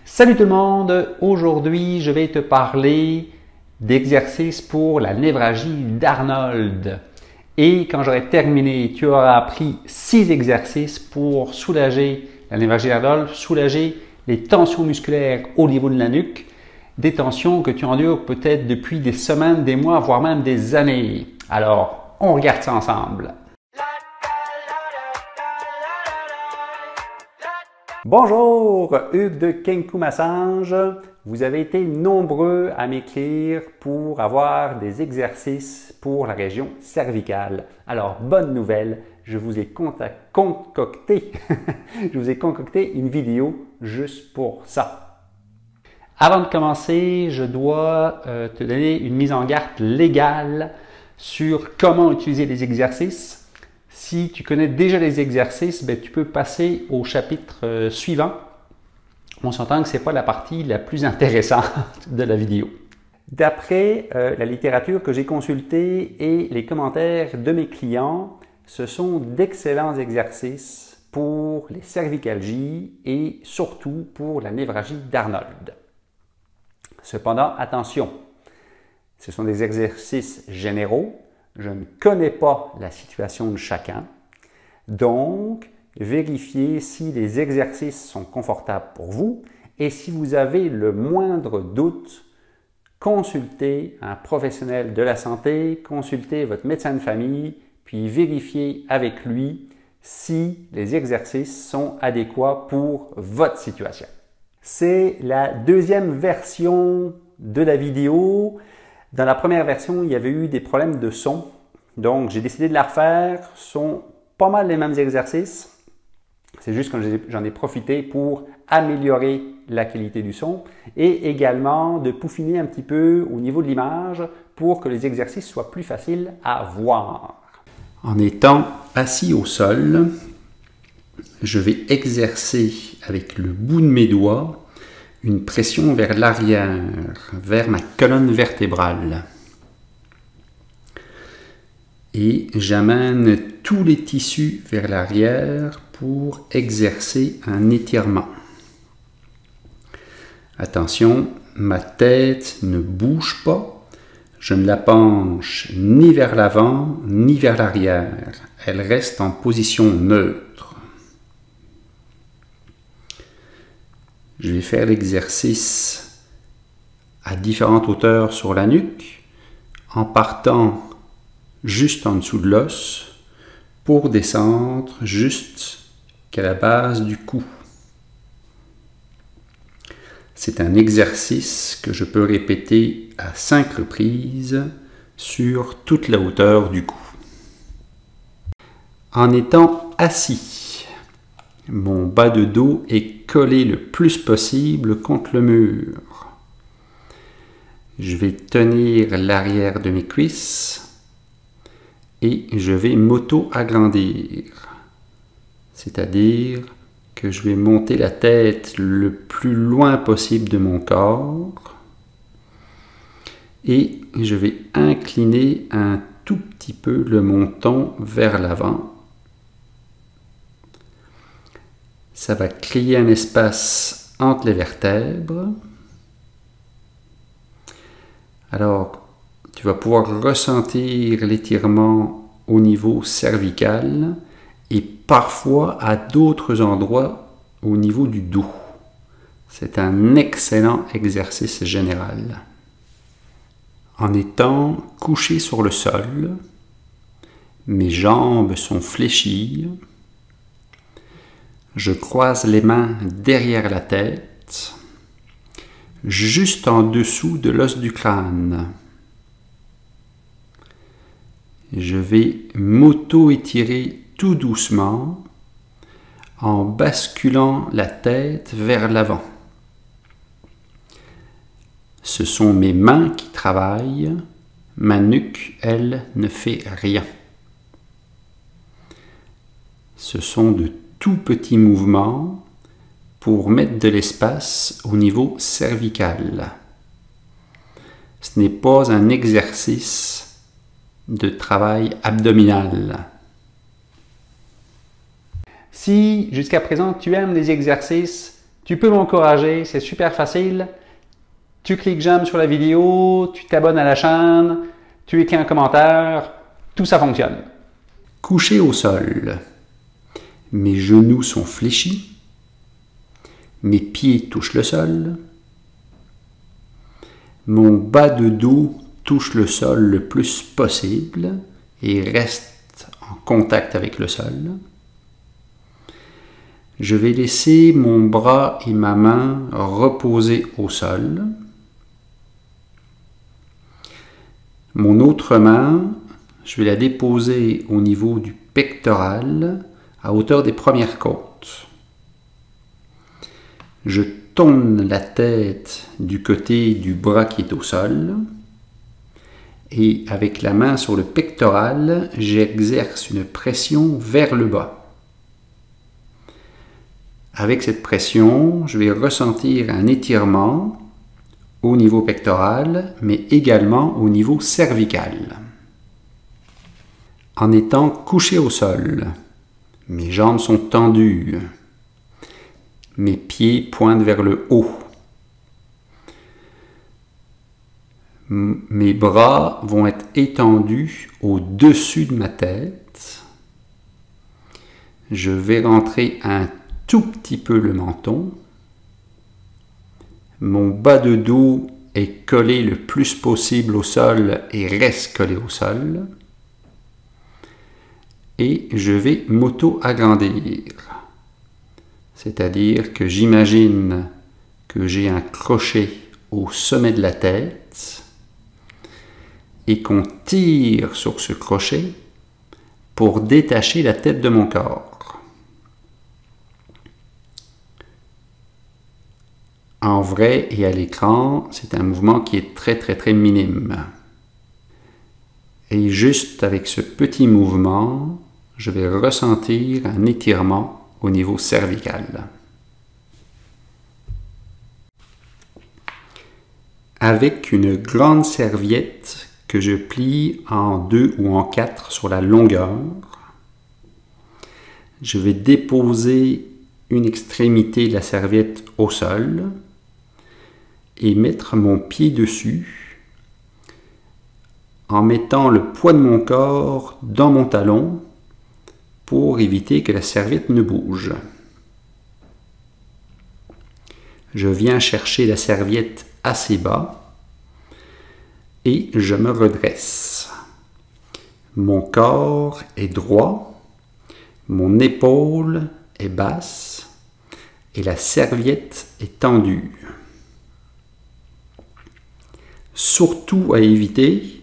Salut tout le monde! Aujourd'hui, je vais te parler d'exercices pour la névralgie d'Arnold. Et quand j'aurai terminé, tu auras appris 6 exercices pour soulager la névralgie d'Arnold, soulager les tensions musculaires au niveau de la nuque, des tensions que tu endures peut-être depuis des semaines, des mois, voire même des années. Alors, on regarde ça ensemble. Bonjour, Hugues de Kenku Massage. Vous avez été nombreux à m'écrire pour avoir des exercices pour la région cervicale. Alors, bonne nouvelle, je vous ai concocté une vidéo juste pour ça. Avant de commencer, je dois te donner une mise en garde légale sur comment utiliser les exercices. Si tu connais déjà les exercices, tu peux passer au chapitre suivant. On s'entend que ce n'est pas la partie la plus intéressante de la vidéo. D'après la littérature que j'ai consultée et les commentaires de mes clients, ce sont d'excellents exercices pour les cervicalgies et surtout pour la névralgie d'Arnold. Cependant, attention, ce sont des exercices généraux. Je ne connais pas la situation de chacun, donc vérifiez si les exercices sont confortables pour vous et si vous avez le moindre doute, consultez un professionnel de la santé, consultez votre médecin de famille, puis vérifiez avec lui si les exercices sont adéquats pour votre situation. C'est la deuxième version de la vidéo. Dans la première version, il y avait eu des problèmes de son, donc j'ai décidé de la refaire. Ce sont pas mal les mêmes exercices, c'est juste que j'en ai profité pour améliorer la qualité du son et également de peaufiner un petit peu au niveau de l'image pour que les exercices soient plus faciles à voir. En étant assis au sol, je vais exercer avec le bout de mes doigts une pression vers l'arrière, vers ma colonne vertébrale. Et j'amène tous les tissus vers l'arrière pour exercer un étirement. Attention, ma tête ne bouge pas. Je ne la penche ni vers l'avant ni vers l'arrière. Elle reste en position neutre. Je vais faire l'exercice à différentes hauteurs sur la nuque, en partant juste en dessous de l'os pour descendre jusqu'à la base du cou. C'est un exercice que je peux répéter à 5 reprises sur toute la hauteur du cou. En étant assis, mon bas de dos est collé le plus possible contre le mur. Je vais tenir l'arrière de mes cuisses et je vais m'auto-agrandir. C'est-à-dire que je vais monter la tête le plus loin possible de mon corps et je vais incliner un tout petit peu le menton vers l'avant. Ça va créer un espace entre les vertèbres. Alors, tu vas pouvoir ressentir l'étirement au niveau cervical et parfois à d'autres endroits au niveau du dos. C'est un excellent exercice général. En étant couché sur le sol, mes jambes sont fléchies. Je croise les mains derrière la tête, juste en dessous de l'os du crâne. Je vais m'auto-étirer tout doucement en basculant la tête vers l'avant. Ce sont mes mains qui travaillent, ma nuque, elle, ne fait rien. Ce sont de tout petits mouvements pour mettre de l'espace au niveau cervical. Ce n'est pas un exercice de travail abdominal. Si jusqu'à présent tu aimes les exercices, Tu peux m'encourager, c'est super facile. Tu cliques j'aime sur la vidéo, tu t'abonnes à la chaîne, tu écris un commentaire, tout ça fonctionne. Couché au sol. Mes genoux sont fléchis. Mes pieds touchent le sol. Mon bas de dos touche le sol le plus possible et reste en contact avec le sol. Je vais laisser mon bras et ma main reposer au sol. Mon autre main, je vais la déposer au niveau du pectoral, à hauteur des premières côtes. Je tourne la tête du côté du bras qui est au sol et avec la main sur le pectoral, j'exerce une pression vers le bas. Avec cette pression, je vais ressentir un étirement au niveau pectoral, mais également au niveau cervical. En étant couché au sol, mes jambes sont tendues, mes pieds pointent vers le haut. Mes bras vont être étendus au-dessus de ma tête. Je vais rentrer un tout petit peu le menton. Mon bas de dos est collé le plus possible au sol et reste collé au sol. Et je vais m'auto-agrandir. C'est-à-dire que j'imagine que j'ai un crochet au sommet de la tête et qu'on tire sur ce crochet pour détacher la tête de mon corps. En vrai et à l'écran, c'est un mouvement qui est très minime. Et juste avec ce petit mouvement, je vais ressentir un étirement au niveau cervical. Avec une grande serviette que je plie en 2 ou en 4 sur la longueur, je vais déposer une extrémité de la serviette au sol et mettre mon pied dessus en mettant le poids de mon corps dans mon talon pour éviter que la serviette ne bouge. Je viens chercher la serviette assez bas et je me redresse. Mon corps est droit, mon épaule est basse et la serviette est tendue. Surtout à éviter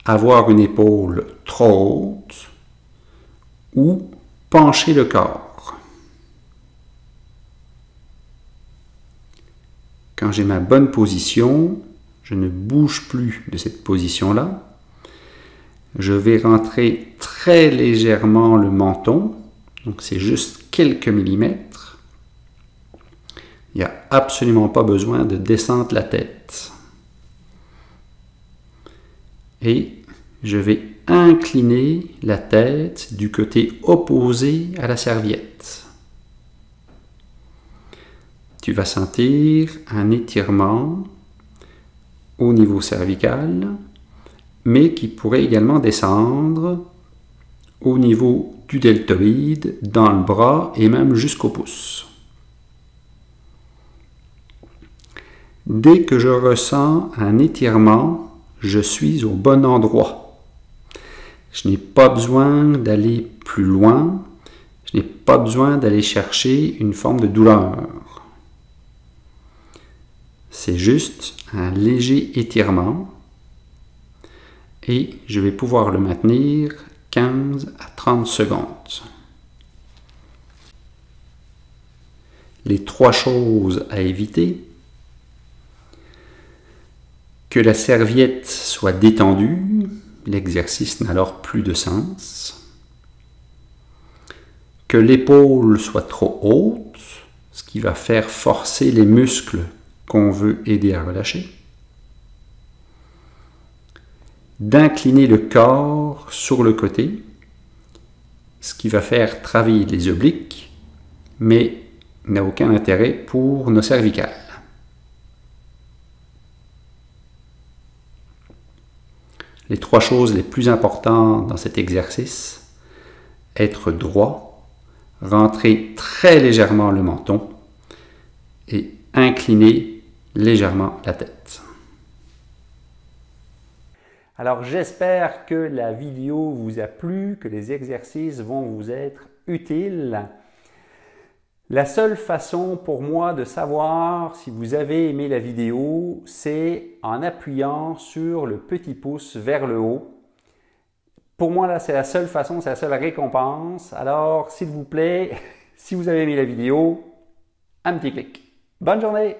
avoir une épaule trop haute ou pencher le corps. Quand j'ai ma bonne position, je ne bouge plus de cette position-là. Je vais rentrer très légèrement le menton, donc c'est juste quelques millimètres. Il n'y a absolument pas besoin de descendre la tête. Et je vais incliner la tête du côté opposé à la serviette. Tu vas sentir un étirement au niveau cervical, mais qui pourrait également descendre au niveau du deltoïde, dans le bras et même jusqu'au pouce. Dès que je ressens un étirement, je suis au bon endroit. Je n'ai pas besoin d'aller plus loin, je n'ai pas besoin d'aller chercher une forme de douleur. C'est juste un léger étirement et je vais pouvoir le maintenir 15 à 30 secondes. Les 3 choses à éviter: que la serviette soit détendue, l'exercice n'a alors plus de sens. Que l'épaule soit trop haute, ce qui va faire forcer les muscles qu'on veut aider à relâcher. D'incliner le corps sur le côté, ce qui va faire travailler les obliques, mais n'a aucun intérêt pour nos cervicales. Les 3 choses les plus importantes dans cet exercice: être droit, rentrer très légèrement le menton et incliner légèrement la tête. Alors j'espère que la vidéo vous a plu, que les exercices vont vous être utiles. La seule façon pour moi de savoir si vous avez aimé la vidéo, c'est en appuyant sur le petit pouce vers le haut. Pour moi, là, c'est la seule façon, c'est la seule récompense. Alors, s'il vous plaît, si vous avez aimé la vidéo, un petit clic. Bonne journée!